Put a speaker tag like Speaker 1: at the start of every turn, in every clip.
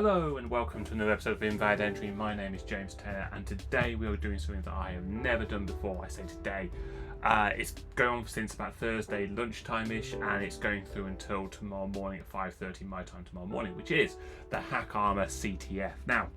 Speaker 1: Hello and welcome to another episode of Invalid Entry. My name is James Taylor and today we are doing something that I have never done before. I say today. It's going on since about Thursday lunchtime-ish and it's going through until tomorrow morning at 5:30 my time tomorrow morning, which is the Hackrocks CTF. Now,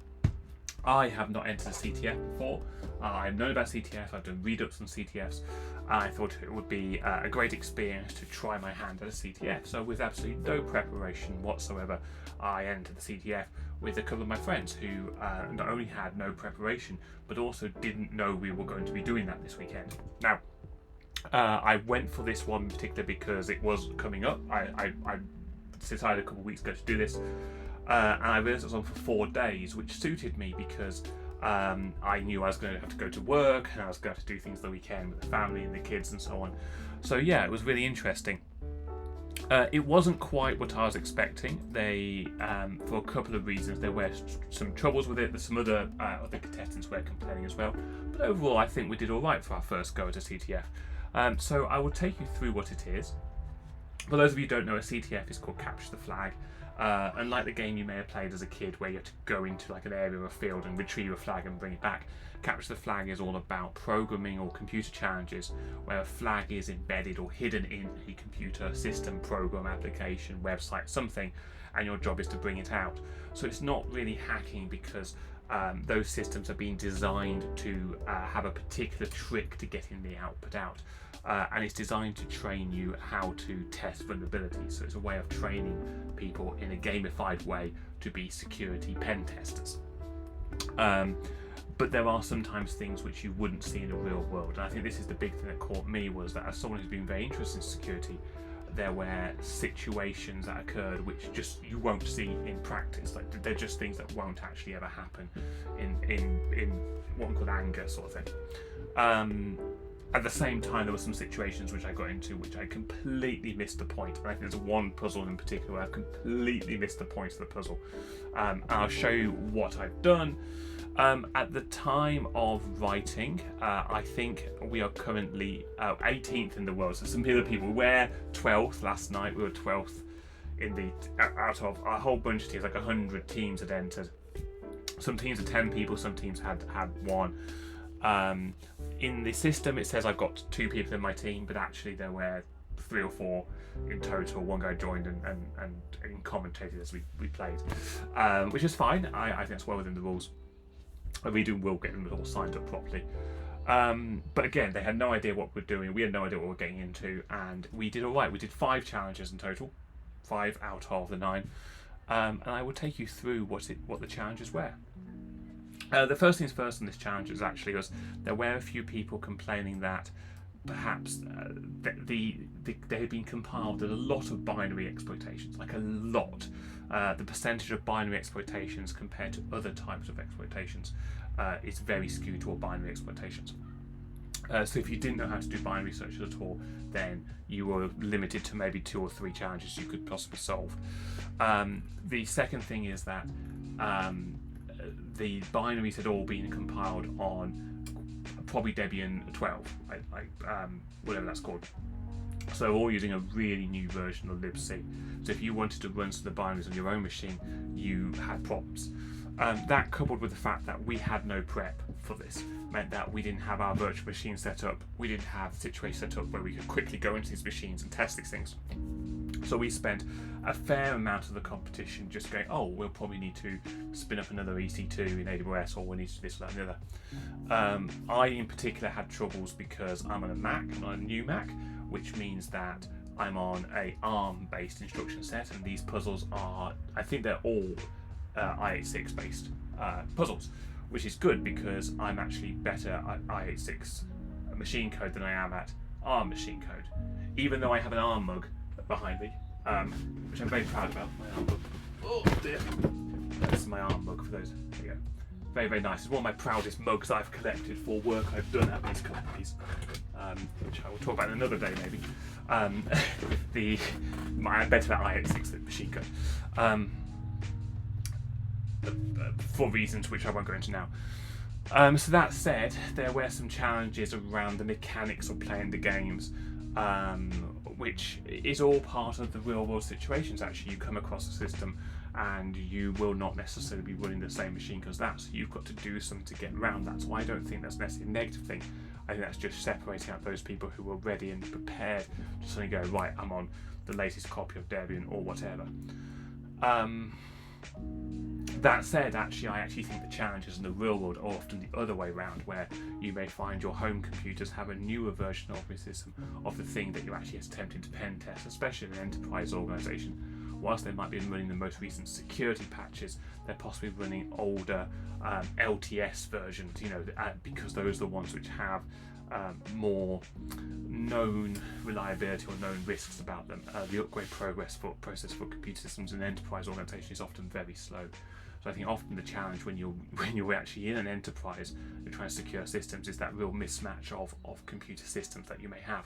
Speaker 1: I have not entered a CTF before. I've known about CTF, I've done read-ups on CTFs. I thought it would be a great experience to try my hand at a CTF. So with absolutely no preparation whatsoever, I entered the CTF with a couple of my friends who not only had no preparation, but also didn't know we were going to be doing that this weekend. Now, I went for this one in particular because it was coming up. I decided a couple of weeks ago to do this. And I realised it was on for 4 days, which suited me because I knew I was going to have to go to work and I was going to have to do things the weekend with the family and the kids and so on. So yeah, it was really interesting. It wasn't quite what I was expecting. They, for a couple of reasons, there were some troubles with it. There's some other contestants were complaining as well. But overall, I think we did all right for our first go at a CTF. So I will take you through what it is. For those of you who don't know, a CTF is called Capture the Flag. Unlike the game you may have played as a kid where you have to go into like an area of a field and retrieve a flag and bring it back, Capture the Flag is all about programming or computer challenges where a flag is embedded or hidden in a computer system, program, application, website, something, and your job is to bring it out. So it's not really hacking because those systems are being designed to have a particular trick to getting the output out. And it's designed to train you how to test vulnerabilities. So it's a way of training people in a gamified way to be security pen testers. But there are sometimes things which you wouldn't see in the real world. And I think this is the big thing that caught me, was that as someone who's been very interested in security, there were situations that occurred which just you won't see in practice. Like they're just things that won't actually ever happen in what we call anger sort of thing. At the same time, there were some situations which I got into which I completely missed the point. And I think there's one puzzle in particular where I've completely missed the point of the puzzle. And I'll show you what I've done. At the time of writing, I think we are currently 18th in the world. So some other people, we were 12th last night. We were 12th in the out of a whole bunch of teams, like 100 teams had entered. Some teams had 10 people, some teams had one. In the system it says I've got 2 people in my team, but actually there were 3 or 4 in total. One guy joined and commentated as we played, which is fine. I think that's well within the rules. We will get them all signed up properly. But again, they had no idea what we're doing. We had no idea what we were getting into, and we did all right. We did 5 challenges in total, 5 out of the 9, and I will take you through what the challenges were. The first things first on this challenge was there were a few people complaining that perhaps they had been compiled with a lot of binary exploitations, like a lot. The percentage of binary exploitations compared to other types of exploitations is very skewed toward binary exploitations. So if you didn't know how to do binary searches at all, then you were limited to maybe 2 or 3 challenges you could possibly solve. The second thing is that the binaries had all been compiled on probably Debian 12, whatever that's called. So all using a really new version of libc. So if you wanted to run some of the binaries on your own machine, you had problems. That, coupled with the fact that we had no prep for this, meant that we didn't have our virtual machine set up. We didn't have situations set up where we could quickly go into these machines and test these things. So we spent a fair amount of the competition just going, oh, we'll probably need to spin up another EC2 in AWS, or we need to do this, that, and the other. I in particular had troubles because I'm on a Mac, I'm on a new Mac, which means that I'm on a ARM-based instruction set, and these puzzles are, I think they're all i86 based puzzles, which is good because I'm actually better at i86 machine code than I am at ARM machine code, even though I have an ARM mug behind me, which I'm very proud about. My ARM mug. Oh dear. This is my ARM mug for those. There you go. Very, very nice. It's one of my proudest mugs I've collected for work I've done at these companies, which I will talk about another day maybe. I'm better at i86 than machine code. For reasons which I won't go into now. So that said, there were some challenges around the mechanics of playing the games, which is all part of the real world situations. Actually, you come across a system and you will not necessarily be running the same machine because that's, you've got to do something to get around that. So I don't think that's necessarily a negative thing. I think that's just separating out those people who are ready and prepared to suddenly go, right, I'm on the latest copy of Debian or whatever. That said, I actually think the challenges in the real world are often the other way around, where you may find your home computers have a newer version of the system of the thing that you're actually attempting to pen test, especially in an enterprise organization. Whilst they might be running the most recent security patches, they're possibly running older LTS versions, because those are the ones which have more known reliability or known risks about them. The upgrade process for computer systems in an enterprise organization is often very slow. So I think often the challenge when you're actually in an enterprise and trying to secure systems is that real mismatch of computer systems that you may have.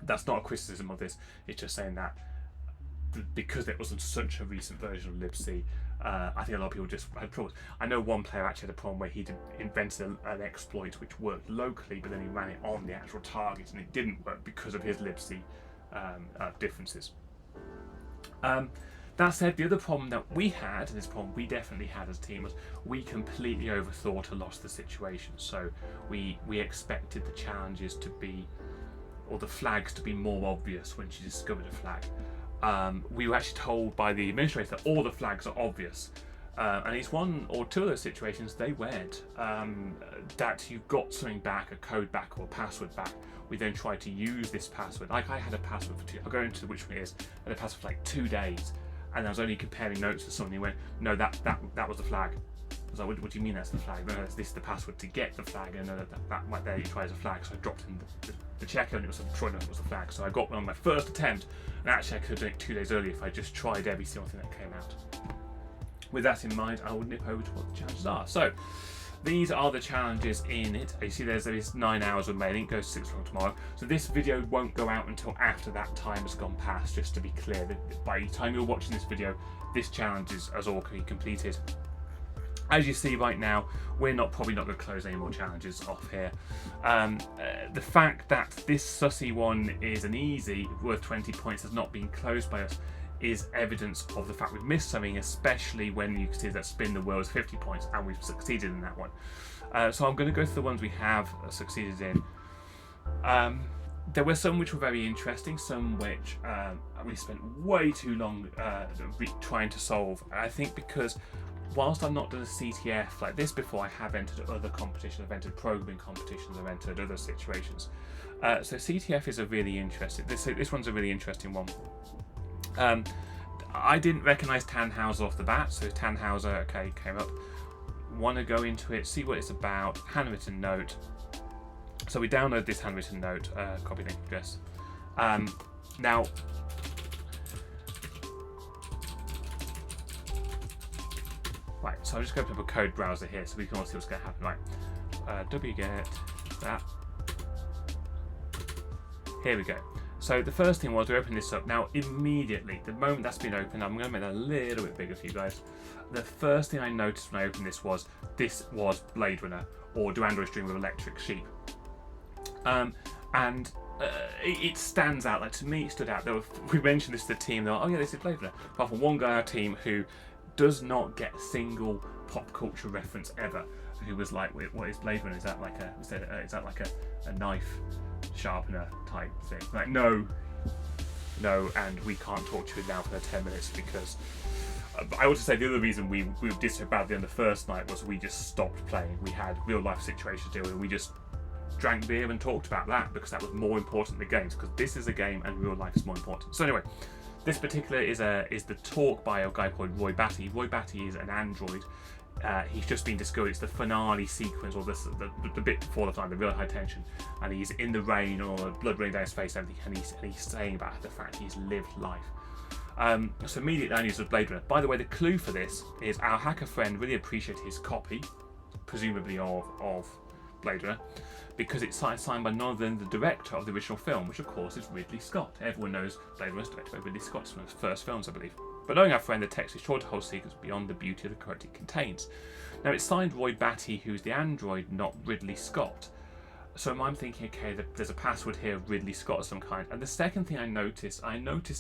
Speaker 1: That's not a criticism of this, it's just saying that because it wasn't such a recent version of libc, I think a lot of people just had problems. I know one player actually had a problem where he invented an exploit which worked locally, but then he ran it on the actual target and it didn't work because of his libc differences. That said, the other problem that we had, and this problem we definitely had as a team, was we completely overthought a lot of the situation. So we expected the challenges to be, or the flags to be more obvious when she discovered a flag. We were actually told by the administrator that all the flags are obvious. And it's one or two of those situations they weren't. That you got something back, a code back or a password back. We then tried to use this password. Like I had a password for I'll go into which one it is. I had a password for like 2 days. And I was only comparing notes with someone who went, no, that was the flag. I was like, what do you mean that's the flag? No, this is the password to get the flag. And that right there you try as a flag. So I dropped in the checker and it was sure enough it was the flag. So I got one on my first attempt, and actually I could have done it 2 days earlier if I just tried every single thing that came out. With that in mind, I will nip over to what the challenges are. So these are the challenges in it. You see there is 9 hours remaining, it goes 6 o'clock tomorrow. So this video won't go out until after that time has gone past, just to be clear. By the time you're watching this video, this challenge has all completed. As you see right now, we're probably not going to close any more challenges off here. The fact that this sussy one is an easy, worth 20 points, has not been closed by us is evidence of the fact we've missed something, especially when you consider that spin the world is 50 points and we've succeeded in that one. So I'm going to go through the ones we have succeeded in. There were some which were very interesting, some which we spent way too long trying to solve. I think because whilst I've not done a CTF like this before, I have entered other competitions, I've entered programming competitions, I've entered other situations. So CTF is a really interesting, this one's a really interesting one. I didn't recognise Tannhauser off the bat, so Tannhauser, okay, came up. Want to go into it, see what it's about, handwritten note. So we download this handwritten note, copy link address. Now, right, so I'll just open up a code browser here so we can all see what's going to happen. Right, wget that. Here we go. So the first thing was to open this up. Now immediately, the moment that's been opened, I'm going to make that a little bit bigger for you guys. The first thing I noticed when I opened this was Blade Runner, or Do Androids Dream of Electric Sheep. It stands out. Like, to me, it stood out. We mentioned this to the team. They were, oh yeah, this is Blade Runner. Apart from one guy on our team who does not get a single pop culture reference ever. Who was like, what is Blade Runner? Is that like a knife sharpener type thing? Like, no, and we can't talk to you now for 10 minutes because I want to say the other reason we did so badly on the first night was we just stopped playing. We had real life situations to deal with, and we just drank beer and talked about that because that was more important than the games, because this is a game and real life is more important. So anyway, this particular is the talk by a guy called Roy Batty. Roy Batty is an android. He's just been discovered. It's the finale sequence, or the bit before the time, the real high tension, and he's in the rain, or blood running down his face, and everything, and he's saying about the fact he's lived life. So immediately I knew it was Blade Runner. By the way, the clue for this is our hacker friend really appreciated his copy, presumably of Blade Runner, because it's signed by none other than the director of the original film, which of course is Ridley Scott. Everyone knows Blade Runner is directed by Ridley Scott. It's one of his first films, I believe. But knowing our friend, the text is sure to hold secrets beyond the beauty of the quote it contains. Now, it's signed Roy Batty, who's the android, not Ridley Scott. So I'm thinking, okay, there's a password here, Ridley Scott of some kind. And the second thing I noticed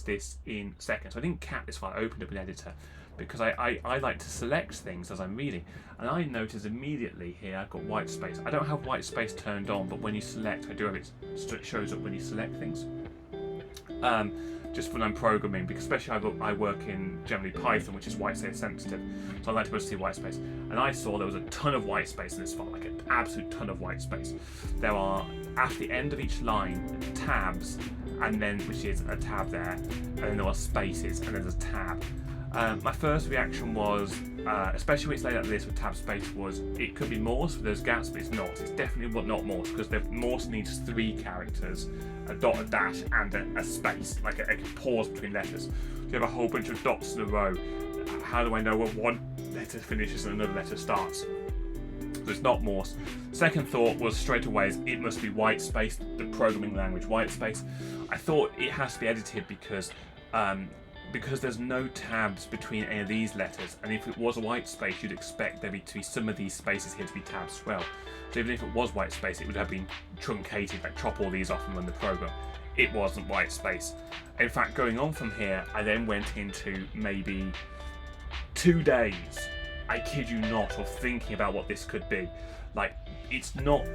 Speaker 1: this in seconds. So I didn't cap this file, I opened up an editor, because I like to select things as I'm reading. And I noticed immediately here, I've got white space. I don't have white space turned on, but when you select, I do have it, it shows up when you select things. Just when I'm programming, because especially I work in generally Python, which is white space sensitive, so I like to be able to see white space. And I saw there was a ton of white space in this file, like an absolute ton of white space. There are, at the end of each line, tabs, and then, which is a tab there, and then there are spaces, and there's a tab. My first reaction was, especially when it's laid out like this with tab space, was it could be Morse with those gaps, but it's not. It's definitely not Morse, because Morse needs 3 characters, a dot, a dash, and a space, like a pause between letters. So you have a whole bunch of dots in a row. How do I know when one letter finishes and another letter starts? So it's not Morse. Second thought was straight away is it must be white space, the programming language white space. I thought it has to be edited because there's no tabs between any of these letters, and if it was a white space, you'd expect there to be some of these spaces here to be tabs as well. So even if it was white space, it would have been truncated, like chop all these off and run the program. It wasn't white space. In fact, going on from here, I then went into maybe 2 days, I kid you not, of thinking about what this could be. Like, it's not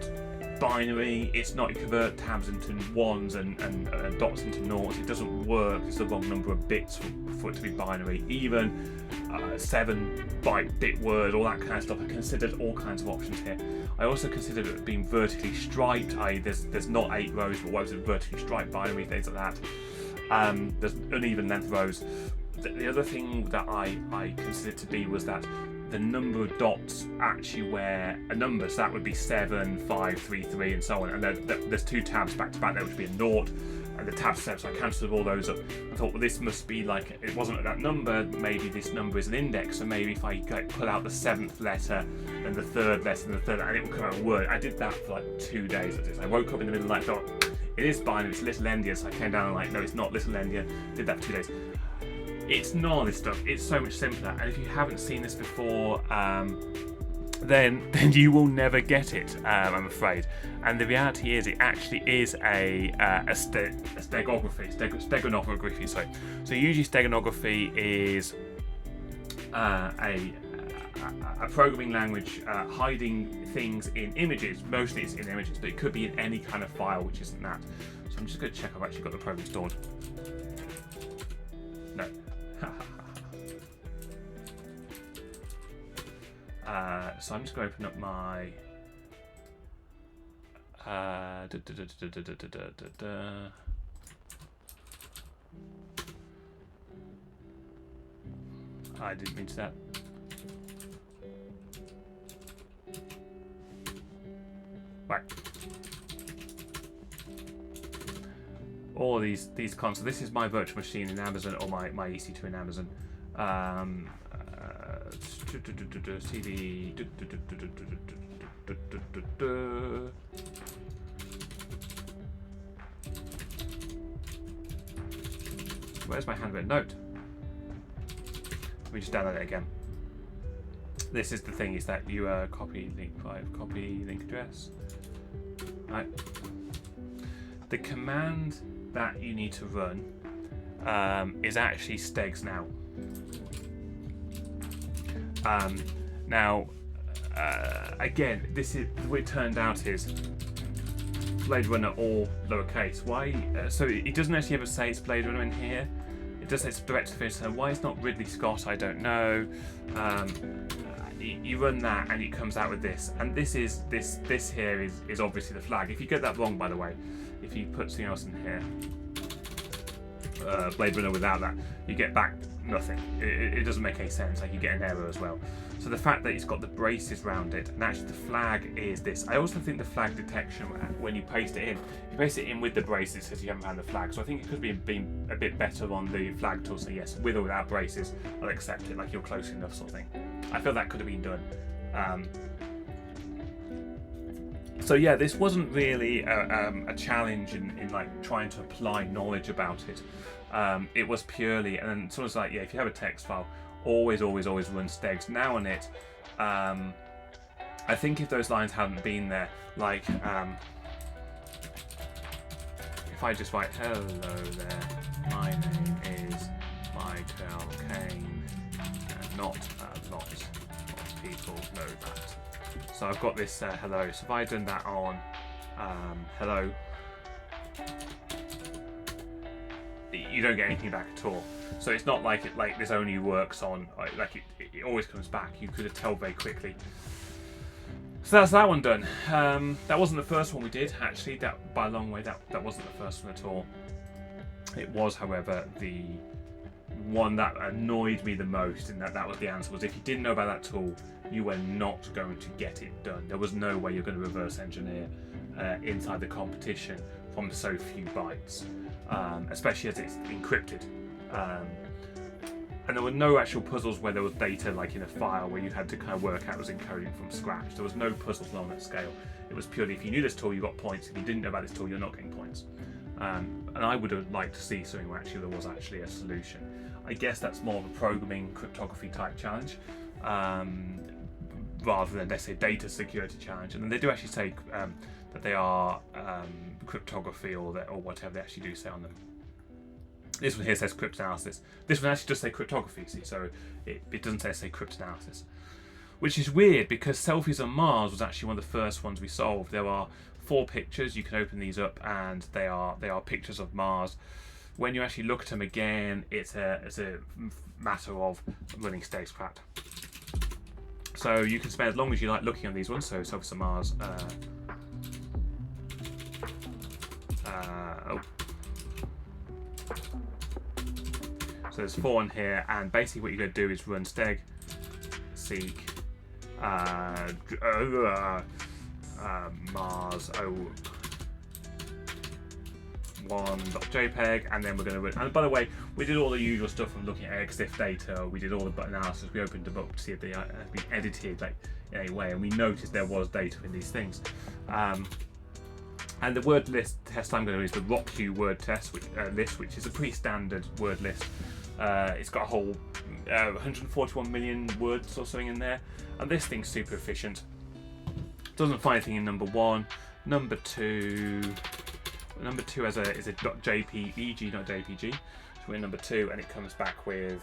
Speaker 1: binary, it's not, you convert tabs into ones and dots into noughts. It doesn't work, it's the wrong number of bits for it to be binary. Even 7-bit word, all that kind of stuff. I considered all kinds of options here. I also considered it being vertically striped, i.e. there's not 8 rows, but what was it, vertically striped binary, things like that. There's uneven length rows. The other thing that I considered to be was that the number of dots actually were a number, so that would be 7, 5, 3, 3, and so on. And there's 2 tabs back to back, there would be a naught, and the tab set, so I cancelled all those up. I thought, well, this must be like, it wasn't that number, maybe this number is an index, so maybe if I pull out the 7th letter, and the 3rd letter, and the 3rd, and it will come out a word. I did that for like 2 days. I woke up in the middle of the night, thought, it is binary, it's little endian, so I came down and like, no, it's not little endian, did that for 2 days. It's none of this stuff, it's so much simpler, and if you haven't seen this before, then you will never get it, I'm afraid. And the reality is, it actually is a steganography, sorry. So usually steganography is a programming language hiding things in images. Mostly it's in images, but it could be in any kind of file which isn't that. So I'm just going to check I've actually got the program stored. No. So I'm just going to open up my I didn't mean to that. Right. All these consoles. This is my virtual machine in Amazon, or my EC2 in Amazon. CD. Where's my handwritten note? Let me just download it again. This is the thing: is that you copy link 5, copy link address. Right. The command that you need to run is actually stegs now. Again, this is the way it turned out is Blade Runner all lowercase. Why? So it doesn't actually ever say it's Blade Runner in here. It does say it's direct to finish. So why it's not Ridley Scott, I don't know. You run that and it comes out with this, and this here is obviously the flag. If you get that wrong, by the way, if you put something else in here, Blade Runner without that, you get back nothing. It doesn't make any sense. Like, you get an error as well. So the fact that it's got the braces around it, and actually the flag is this. I also think the flag detection, when you paste it in, if you paste it in with the braces, says you haven't found the flag. So I think it could be been a bit better on the flag tool. So yes, with or without braces, I'll accept it. Like, you're close enough, sort of thing. I feel that could have been done. So yeah, this wasn't really a challenge in like trying to apply knowledge about it. It was purely, and then sort of like, yeah, if you have a text file, always run stegs. Now on it, I think if those lines hadn't been there, like if I just write hello there, my name is Michael Kane, and not a lot of people know that. So I've got this hello. So if I done that on hello, you don't get anything back at all. So it's not like this only works on it always comes back. You could have told very quickly. So that's that one done. That wasn't the first one we did, actually. That by a long way, that wasn't the first one at all. It was, however, the one that annoyed me the most, and that was the answer, was if you didn't know about that tool, you were not going to get it done. There was no way you're going to reverse engineer inside the competition from so few bytes, especially as it's encrypted. And there were no actual puzzles where there was data like in a file where you had to kind of work out it was encoding from scratch. There was no puzzles along that scale. It was purely if you knew this tool, you got points. If you didn't know about this tool, you're not getting points. And I would have liked to see something where actually there was actually a solution. I guess that's more of a programming cryptography type challenge, rather than, let's say, data security challenge. And then they do actually say that they are cryptography or whatever they actually do say on them. This one here says cryptanalysis. This one actually does say cryptography, see, so it doesn't say cryptanalysis. Which is weird because selfies on Mars was actually one of the first ones we solved. There are 4 pictures, you can open these up, and they are pictures of Mars. When you actually look at them again, it's a matter of running stagecraft. So you can spend as long as you like looking on these ones. So selfies on Mars. So there's 4 in here, and basically what you're going to do is run steg seek Mars 1.jpg, and then we're going to run. And by the way, we did all the usual stuff from looking at EXIF data. We did all the analysis. We opened them up to see if they have been edited in any way, and we noticed there was data in these things. And the word list test I'm going to do is the RockU word test list, which is a pretty standard word list. It's got a whole 141 million words or something in there, and this thing's super efficient. Doesn't find anything in number 1. Number 2 is a .jpeg, not JPG. So we're in number 2, and it comes back with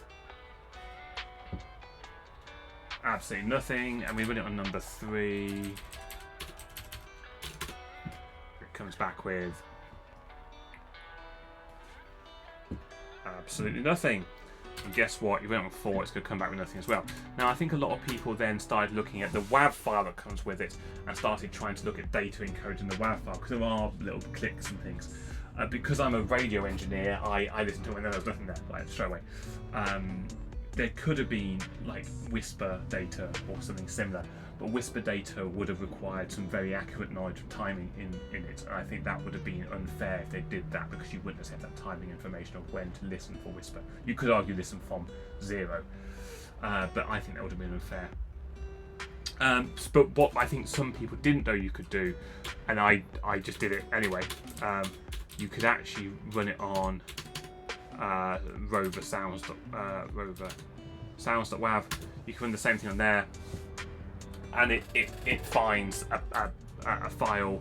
Speaker 1: absolutely nothing. And we run it on number 3. Comes back with absolutely nothing. And guess what? You went on 4, it's going to come back with nothing as well. Now, I think a lot of people then started looking at the WAV file that comes with it and started trying to look at data encoded in the WAV file, because there are little clicks and things. Because I'm a radio engineer, I listen to it and there was nothing there, straight away. There could have been like Whisper data or something similar, but Whisper data would have required some very accurate knowledge of timing in it, and I think that would have been unfair if they did that, because you wouldn't have had that timing information of when to listen for Whisper. You could argue listen from 0, but I think that would have been unfair. But what I think some people didn't know you could do, and I just did it anyway, you could actually run it on rover sounds.wav. You can run the same thing on there, and it finds a file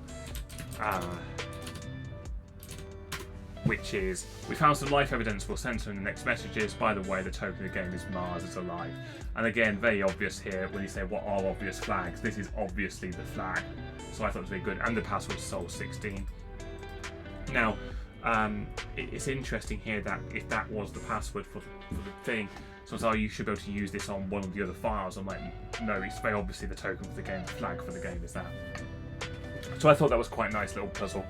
Speaker 1: which is, we found some life evidence, we'll send some in the next messages. By the way, the token of the game is Mars is alive. And again, very obvious here when you say what are obvious flags, this is obviously the flag. So I thought it was very good, and the password is Sol16. Now, it's interesting here that if that was the password for the thing, so you should be able to use this on one of the other files. I'm like, no, it's very obviously the token for the game, the flag for the game is that. So I thought that was quite a nice little puzzle.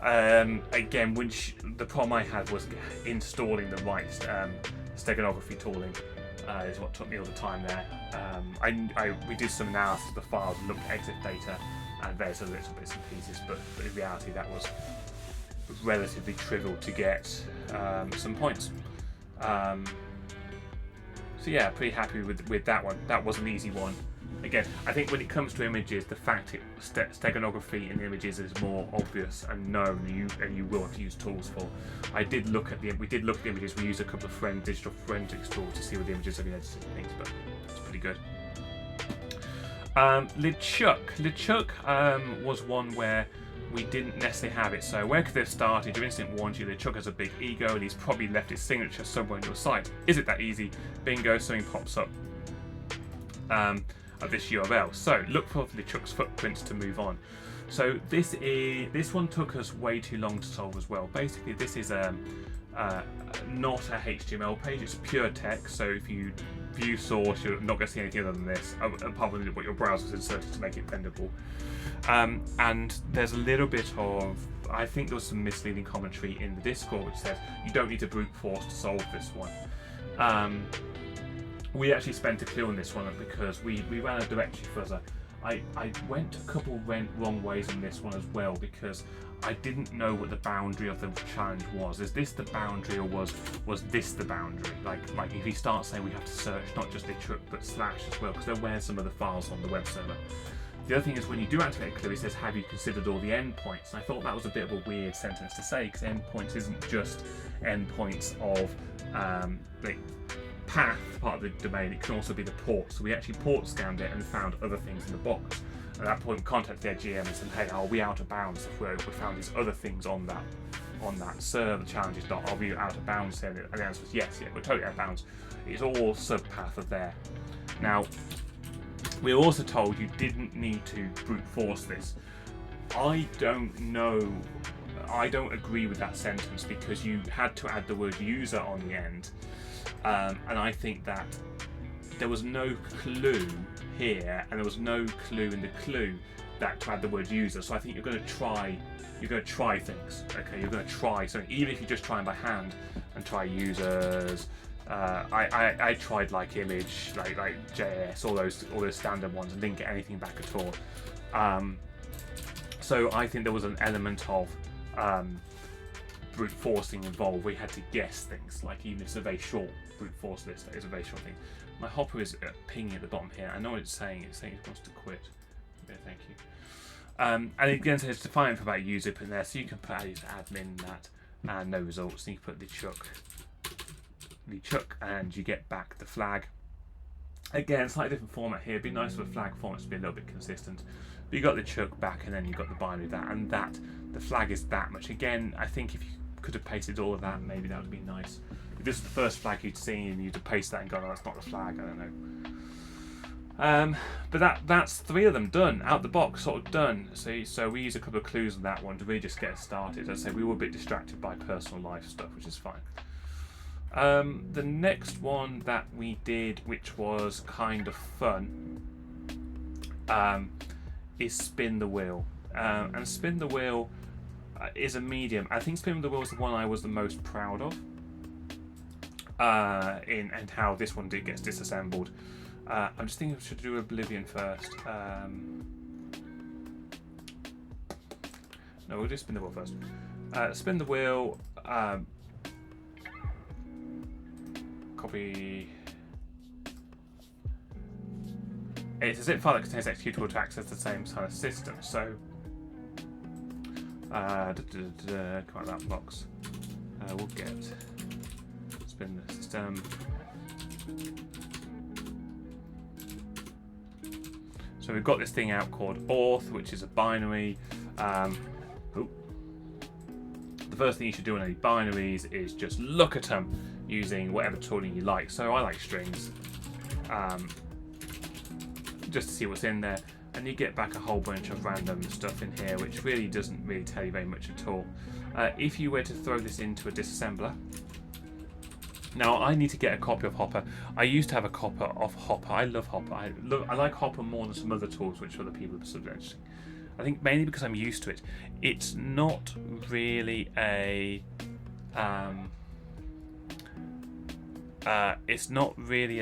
Speaker 1: Again, the problem I had was installing the right stegography tooling is what took me all the time there. We did some analysis of the files, looked at exit data and various other little bits and pieces, but in reality that was relatively trivial to get some points. So yeah, pretty happy with that one. That was an easy one. Again, I think when it comes to images, the fact steganography in images is more obvious and known, and you will have to use tools for. We did look at the images. We used a couple of digital forensics tools to see what the images have been edited and things, but it's pretty good. LidChuck was one where we didn't necessarily have it. So where could they have started? Your instinct warns you that Chuck has a big ego and he's probably left his signature somewhere on your site. Is it that easy? Bingo, something pops up of this URL. So look for the Chuck's footprints to move on. So this one took us way too long to solve as well. Basically, this is not a HTML page, it's pure text. So if you view source, you're not going to see anything other than this, apart from what your browser's inserted to make it renderable. And there's a little bit of, I think there was some misleading commentary in the Discord which says you don't need to brute force to solve this one. We actually spent a clue on this one because we ran a directory fuzzer. I went a couple wrong ways on this one as well because I didn't know what the boundary of the challenge was. Is this the boundary or was this the boundary? Like if you start saying we have to search not just a truck but slash as well, because there were some other files on the web server. The other thing is when you do activate a clue, it says have you considered all the endpoints? And I thought that was a bit of a weird sentence to say because endpoints isn't just endpoints of like path part of the domain, it can also be the port. So we actually port scanned it and found other things in the box. At that point, we contacted their GM and said, "Hey, are we out of bounds? If we found these other things on that server, challenges. Are we out of bounds?" And the answer was yes. Yeah, we're totally out of bounds. It's all subpath of there. Now, we were also told you didn't need to brute force this. I don't know. I don't agree with that sentence because you had to add the word user on the end. And I think that there was no clue here, and there was no clue in the clue that to add the word user. So I think you're going to try things. Okay, you're going to try something, even if you just try them by hand and try users. I tried like image, like JS, all those standard ones, and didn't get anything back at all. So I think there was an element of brute forcing involved. We had to guess things, like even if it's a very short brute force list, that is a very short thing. My hopper is pinging at the bottom here. I know what it's saying. It's saying it wants to quit. Okay, thank you. And again, so it's define for about user in there, so you can put admin that and no results. And you can put the chuck, and you get back the flag. Again, slightly different format here. It'd be nice for the flag format to be a little bit consistent. But you got the chuck back, and then you got the binary that, and that the flag is that much. Again, I think if you could have pasted all of that, maybe that would be nice. If this is the first flag you'd seen, and you'd have pasted that and gone, "Oh, that's not the flag." I don't know. But that's 3 of them done out the box, sort of done. So we use a couple of clues on that one to really just get us started. As I say, we were a bit distracted by personal life stuff, which is fine. The next one that we did, which was kind of fun, is spin the wheel. And spin the wheel is a medium. I think spin the wheel is the one I was the most proud of, and how this one gets disassembled. I'm just thinking we should do Oblivion first. No, we'll do spin the wheel first. Spin the wheel. Copy. It's a zip file that contains executable to access the same kind of system. So, come out of that box. We'll get spin the system. So we've got this thing out called auth, which is a binary. The first thing you should do on any binaries is just look at them using whatever tooling you like. So I like strings, just to see what's in there, and you get back a whole bunch of random stuff in here, which really doesn't really tell you very much at all. If you were to throw this into a disassembler, now I need to get a copy of Hopper. I used to have a copy of Hopper. I love Hopper. I like Hopper more than some other tools which other people have suggested. I think mainly because I'm used to it. It's not really a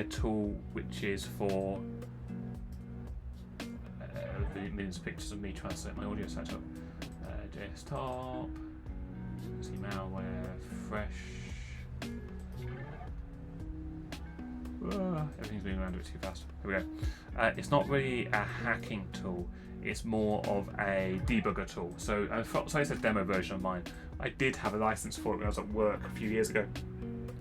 Speaker 1: tool which is for millions of pictures of me trying to set my audio setup. Desktop, see malware, fresh. Everything's moving around a bit too fast. Here we go. It's not really a hacking tool. It's more of a debugger tool. So it's a demo version of mine. I did have a license for it when I was at work a few years ago.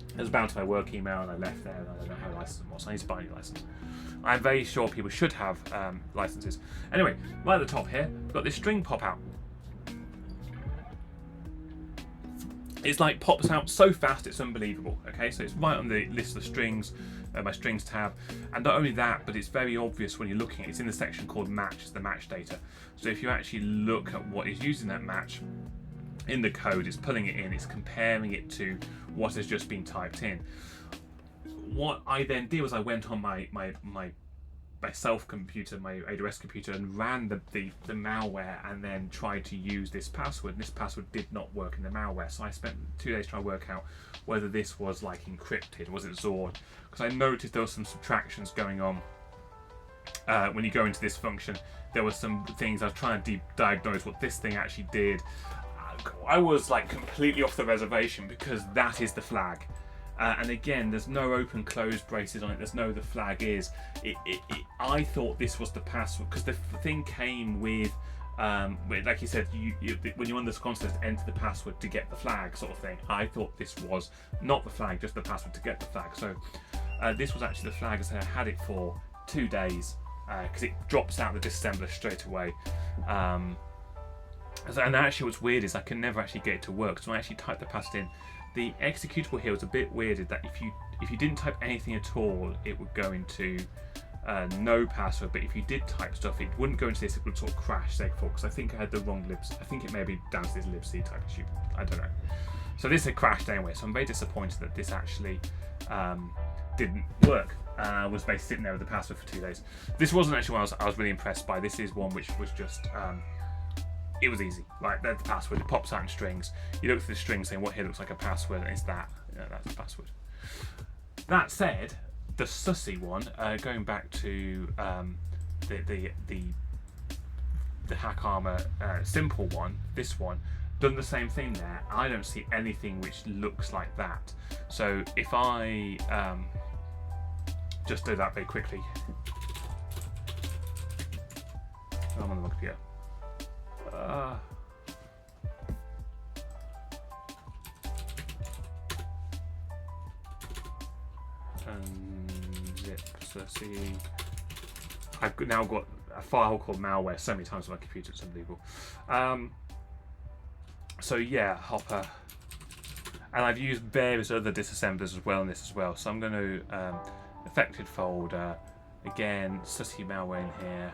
Speaker 1: It was bound to my work email, and I left there, and I don't know how license it was. So I need to buy a new license. I'm very sure people should have licenses. Anyway, right at the top here, we've got this string pop out. it's like pops out so fast it's unbelievable. Okay, so it's right on the list of strings, my strings tab, and not only that, but it's very obvious when you're looking at it. It's in the section called match, it's the match data. So if you actually look at what is using that match in the code, it's pulling it in, it's comparing it to what has just been typed in. What I then did was I went on my self computer, my AWS computer, and ran the malware and then tried to use this password. And this password did not work in the malware, so I spent 2 days trying to work out whether this was like encrypted, was it Zord, because I noticed there was some subtractions going on when you go into this function. There were some things I was trying to diagnose what this thing actually did. I was like completely off the reservation because that is the flag. And again, there's no open close braces on it, there's no the flag is. I thought this was the password because the thing came with, like you said, when you're on this contest, enter the password to get the flag sort of thing. I thought this was not the flag, just the password to get the flag. So this was actually the flag, as I had it for 2 days because it drops out the disassembler straight away. And actually what's weird is I can never actually get it to work. So when I actually type the password in, the executable here was a bit weirded that if you didn't type anything at all, it would go into no password. But if you did type stuff, it wouldn't go into this. It would sort of crash. Because I think I had the wrong libs. I think it may be down to this libc type issue. I don't know. So this had crashed anyway. So I'm very disappointed that this actually didn't work. I was basically sitting there with the password for 2 days. This wasn't actually one I was really impressed by. This is one which was just. It was easy. Like there's the password. It pops out in strings. You look through the string saying what here looks like a password, and it's that. That's the password. That said, the sussy one, going back to the hack armor simple one, this one, done the same thing there. I don't see anything which looks like that. So if I just do that very quickly, I'm on the computer. Zip sussy. I've now got a file called malware so many times on my computer, it's unbelievable. So yeah, Hopper, and I've used various other disassemblers as well in this as well. So I'm going to affected folder again, sussy malware in here.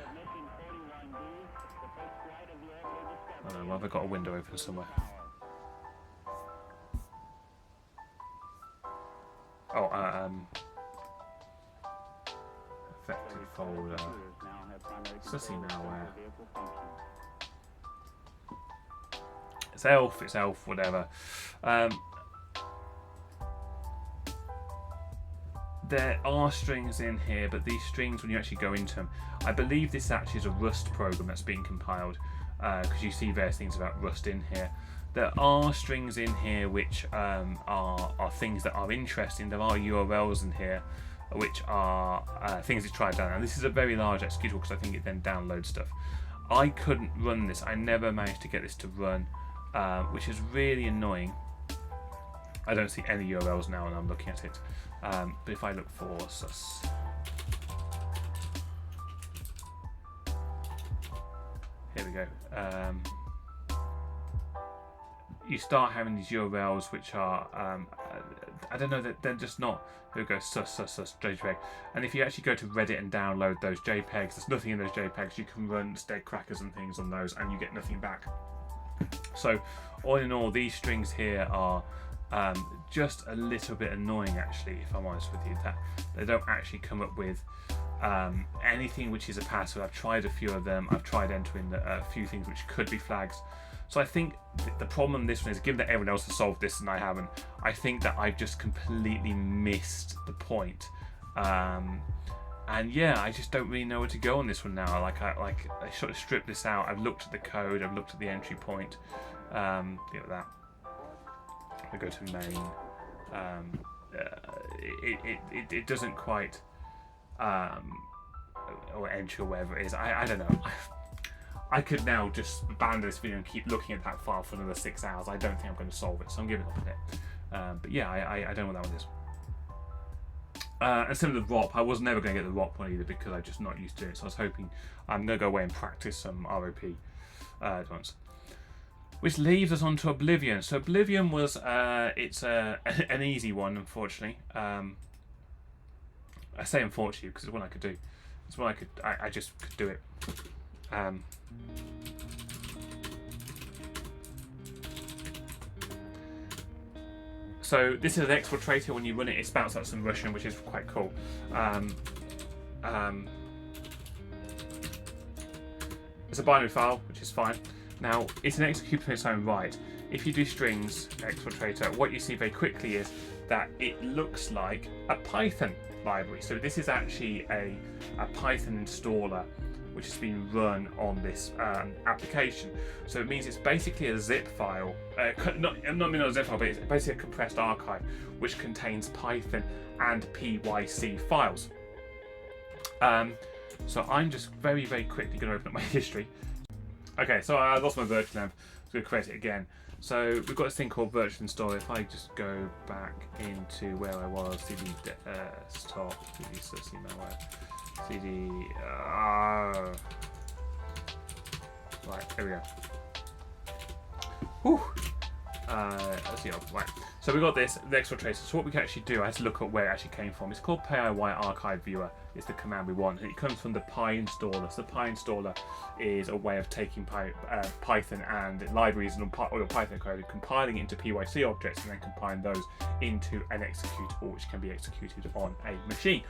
Speaker 1: Well, have I got a window open somewhere? Oh, affected folder, sussy malware. It's elf, whatever. There are strings in here, but these strings, when you actually go into them, I believe this actually is a Rust program that's being compiled. Because you see various things about Rust in here. There are strings in here which are things that are interesting. There are URLs in here which are things to try down. And this is a very large executable because I think it then downloads stuff. I couldn't run this. I never managed to get this to run, which is really annoying. I don't see any URLs now when I'm looking at it. But if I look for sus. Here we go. You start having these URLs which are, I don't know, they're just not, here we go, sus, JPEG. And if you actually go to Reddit and download those JPEGs, there's nothing in those JPEGs. You can run steg crackers and things on those and you get nothing back. So all in all, these strings here are just a little bit annoying actually, if I'm honest with you, that they don't actually come up with anything which is a password. I've tried a few of them. I've tried entering a few things which could be flags. So I think the problem in this one is, given that everyone else has solved this and I haven't, I think that I've just completely missed the point. And yeah, I just don't really know where to go on this one now. I sort of stripped this out. I've looked at the code. I've looked at the entry point. Look at that. I go to main. It doesn't quite. Or entry or whatever it is. I don't know. I could now just abandon this video and keep looking at that file for another 6 hours. I don't think I'm going to solve it, so I'm giving up on it. But yeah, I don't know what that one is. And similar to the ROP, I was never going to get the ROP one either because I'm just not used to it. So I was hoping I'm going to go away and practice some ROP once. Which leaves us on to Oblivion. So Oblivion was it's an easy one, unfortunately. I say unfortunately because it's one I could do. It's one I just could do it. So this is an exfiltrator. When you run it, it spouts out some Russian, which is quite cool. It's a binary file, which is fine. Now, it's an executable in its own right. If you do strings exfiltrator, what you see very quickly is that it looks like a Python library. So this is actually a Python installer which has been run on this application. So it means it's basically a zip file, not a zip file, but it's basically a compressed archive which contains Python and PYC files. So I'm just very, very quickly going to open up my history. Okay, so I lost my virtual lamp. I'm going to create it again. So we've got this thing called virtual installer. If I just go back into where I was, cd desktop, cd source malware, cd. Right, there we go. Whew. Let's see. Right. So we got this the exfiltrator. So what we can actually do, I have to look at where it actually came from. It's called PIY archive viewer. Is the command we want. And it comes from the Py installer. So the Py installer is a way of taking Python and libraries and all your Python code, compiling it into PYC objects, and then compiling those into an executable, which can be executed on a machine.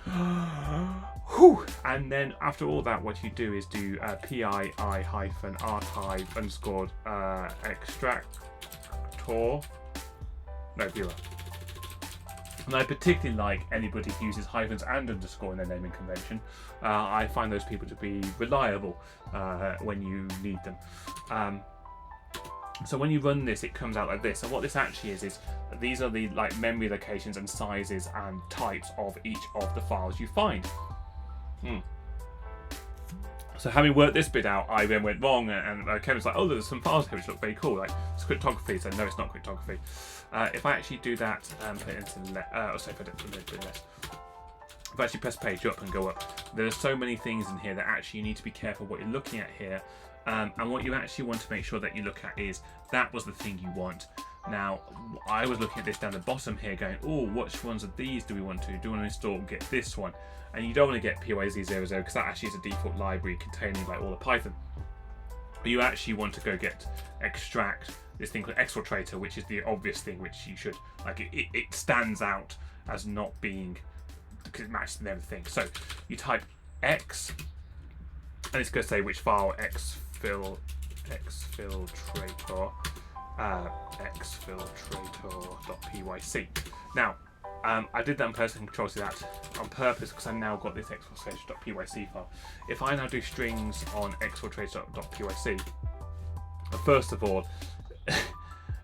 Speaker 1: And then after all that, what you do is do PII-archive_extractor. No, viewer. And I particularly like anybody who uses hyphens and underscore in their naming convention. I find those people to be reliable when you need them. So when you run this, it comes out like this. And what this actually is these are the memory locations and sizes and types of each of the files you find. So having worked this bit out, I then went wrong, and Kevin's like, "Oh, there's some files here which look very cool, like it's cryptography." So no, it's not cryptography. If I actually do that and put it into if I actually press page up and go up, there are so many things in here that actually you need to be careful what you're looking at here. And what you actually want to make sure that you look at is that was the thing you want. Now, I was looking at this down the bottom here going, oh, which ones of these do we want to? Do we want to install and get this one? And you don't want to get PYZ00 because that actually is a default library containing all the Python. But you actually want to go get extract, this thing called exfiltrator, which is the obvious thing which you should, it stands out as not being, because it matches and everything. So you type X, and it's going to say which file, exfiltrator, exfiltrator.pyc. Now, I did that on purpose and Control-C that on purpose because I've now got this exfiltrator.pyc file. If I now do strings on exfiltrator.pyc, first of all,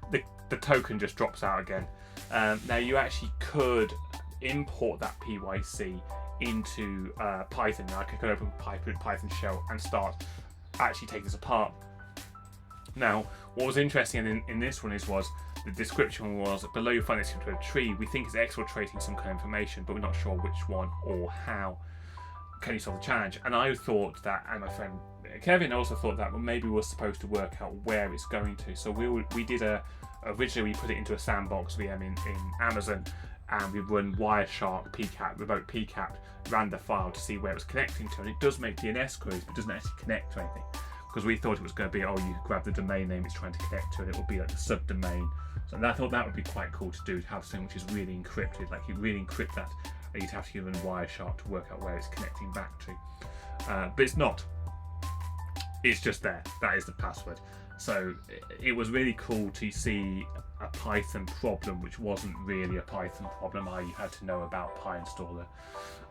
Speaker 1: the token just drops out again. Now you actually could import that PYC into Python. Now I could open Python shell and start actually taking this apart. Now, what was interesting in this one was the description was below you find this into a tree. We think it's exfiltrating some kind of information, but we're not sure which one or how. Can you solve the challenge? And I thought that, and my friend Kevin also thought that, well, maybe we're supposed to work out where it's going to. So we did originally we put it into a sandbox VM in Amazon, and we run Wireshark pcat, remote pcat, ran the file to see where it was connecting to, and it does make DNS queries, but doesn't actually connect to anything. Because we thought it was going to be, oh, you grab the domain name it's trying to connect to, and it will be like the subdomain. So I thought that would be quite cool to do, to have something which is really encrypted, like you really encrypt that, and you'd have to give it a Wireshark to work out where it's connecting back to. But it's not. It's just there. That is the password. So it was really cool to see a Python problem, which wasn't really a Python problem. You had to know about PyInstaller.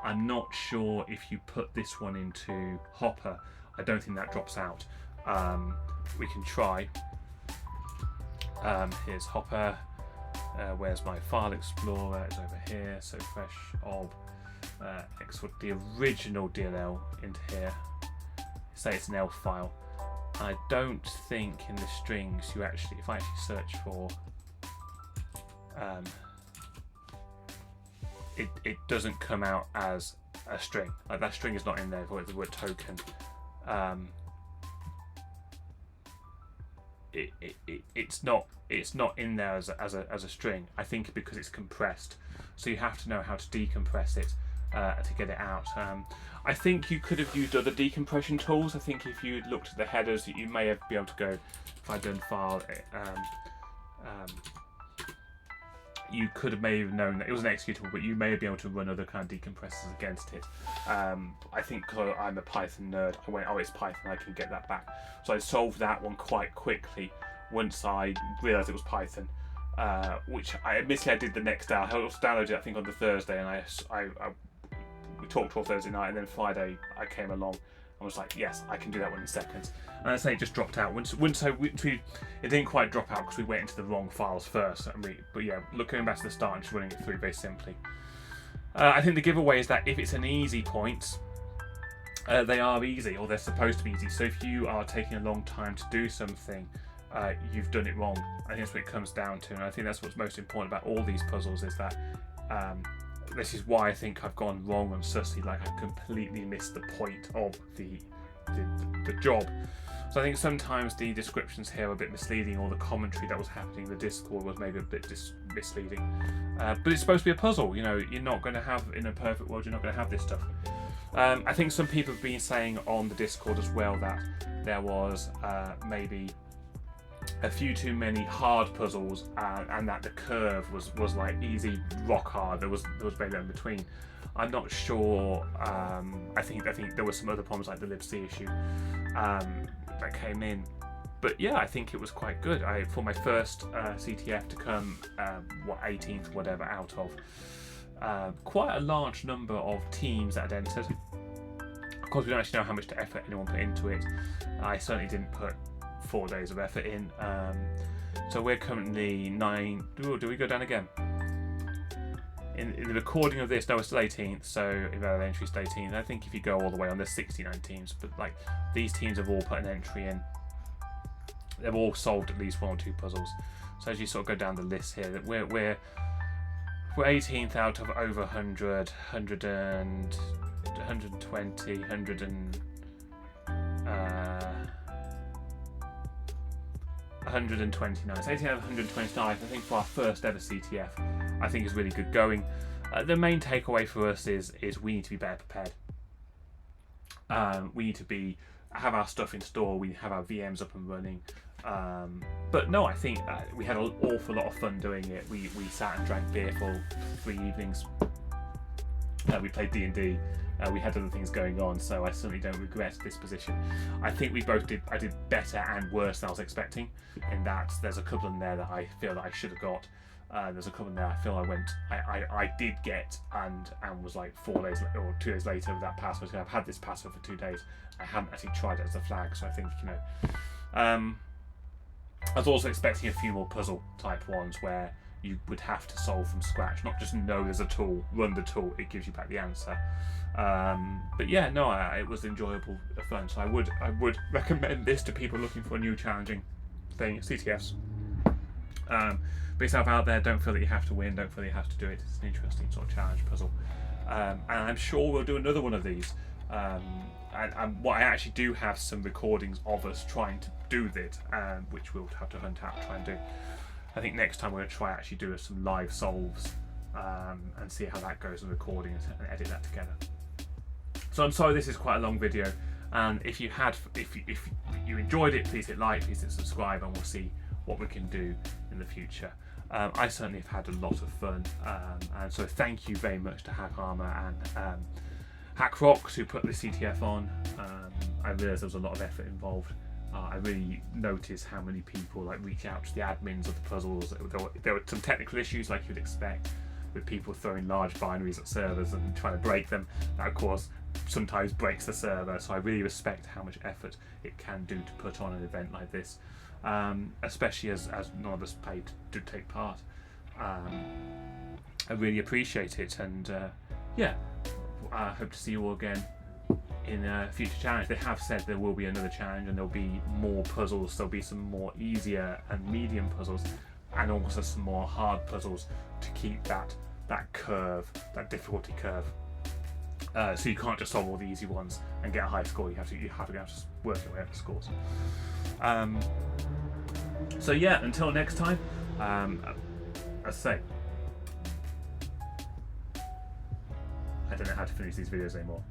Speaker 1: I'm not sure if you put this one into Hopper. I don't think that drops out. We can try. Here's Hopper. Where's my file explorer? It's over here. So fresh ob export the original DLL into here. Say it's an ELF file. I don't think in the strings you actually, if I actually search for, it doesn't come out as a string. Like that string is not in there with the word token. it's not in there as a string. I think because it's compressed, so you have to know how to decompress it to get it out. I think you could have used other decompression tools. I think if you looked at the headers, you may have been able to go. If I'd done file, you could have maybe known that it was an executable, but you may have been able to run other kind of decompressors against it. I think because I'm a Python nerd, I went, oh, it's Python, I can get that back. So I solved that one quite quickly once I realised it was Python, which admittedly I did the next day. I downloaded it, I think, on the Thursday, and we talked all Thursday night, and then Friday I came along and was like, yes, I can do that one in seconds. And I say it just dropped out. Once it didn't quite drop out because we went into the wrong files first. But yeah, going back to the start and just running it through very simply. I think the giveaway is that if it's an easy point, they are easy, or they're supposed to be easy. So if you are taking a long time to do something, you've done it wrong. I think that's what it comes down to, and I think that's what's most important about all these puzzles is that this is why I think I've gone wrong on Sussy. Like, I've completely missed the point of the job. So I think sometimes the descriptions here are a bit misleading, or the commentary that was happening in the Discord was maybe a bit misleading. But it's supposed to be a puzzle. You know, you're not going to have, in a perfect world, you're not going to have this stuff. I think some people have been saying on the Discord as well that there was maybe a few too many hard puzzles, and that the curve was like easy, rock hard. There was very little in between. I'm not sure. I think there were some other problems like the libc issue that came in, but yeah, I think it was quite good. For my first CTF to come 18th whatever out of quite a large number of teams that had entered. Of course, we don't actually know how much effort anyone put into it. I certainly didn't put 4 days of effort in. So we're currently 9. Ooh, do we go down again? In the recording of this, no, it's still 18th, so Invalid Entry is 18th. I think if you go all the way on, there's 69 teams, but like these teams have all put an entry in. They've all solved at least 1 or 2 puzzles. So as you sort of go down the list here, that we're 18th out of over 100, 120, 100 and 129. So 18 out of 129, I think, for our first ever CTF, I think is really good going. The main takeaway for us is we need to be better prepared. We need to have our stuff installed. We have our VMs up and running. But no, I think we had an awful lot of fun doing it. We sat and drank beer for 3 evenings. We played D&D. We had other things going on, so I certainly don't regret this position. I think I did better and worse than I was expecting, in that there's a couple in there that I feel that I should have got. There's a couple in there I feel I did get and was like 4 days or 2 days later with that password. I've had this password for 2 days. I haven't actually tried it as a flag, so I think, you know. I was also expecting a few more puzzle type ones where you would have to solve from scratch, not just know there's a tool, run the tool, it gives you back the answer. But yeah, no, it was enjoyable, fun. So I would recommend this to people looking for a new challenging thing, CTFs. Put yourself out there. Don't feel that you have to win. Don't feel that you have to do it. It's an interesting sort of challenge puzzle, and I'm sure we'll do another one of these. And what I actually do have some recordings of us trying to do it, which we'll have to hunt out and try and do. I think next time we're going to try actually do some live solves and see how that goes in recording and edit that together. So I'm sorry this is quite a long video, and if you enjoyed it, please hit like, please hit subscribe, and we'll see what we can do in the future. I certainly have had a lot of fun, and so thank you very much to Hackarma and Hackrocks who put the CTF on. I realised there was a lot of effort involved. I really noticed how many people reach out to the admins of the puzzles. There were some technical issues, like you'd expect, with people throwing large binaries at servers and trying to break them. That, of course, sometimes breaks the server. So I really respect how much effort it can do to put on an event like this, especially as none of us paid to take part. I really appreciate it, and yeah, I hope to see you all again in a future challenge. They have said there will be another challenge, and there'll be more puzzles. There'll be some more easier and medium puzzles, and also some more hard puzzles to keep that curve, that difficulty curve. So you can't just solve all the easy ones and get a high score. You have to be able to work your way up the scores. So yeah, until next time, as I say, I don't know how to finish these videos anymore.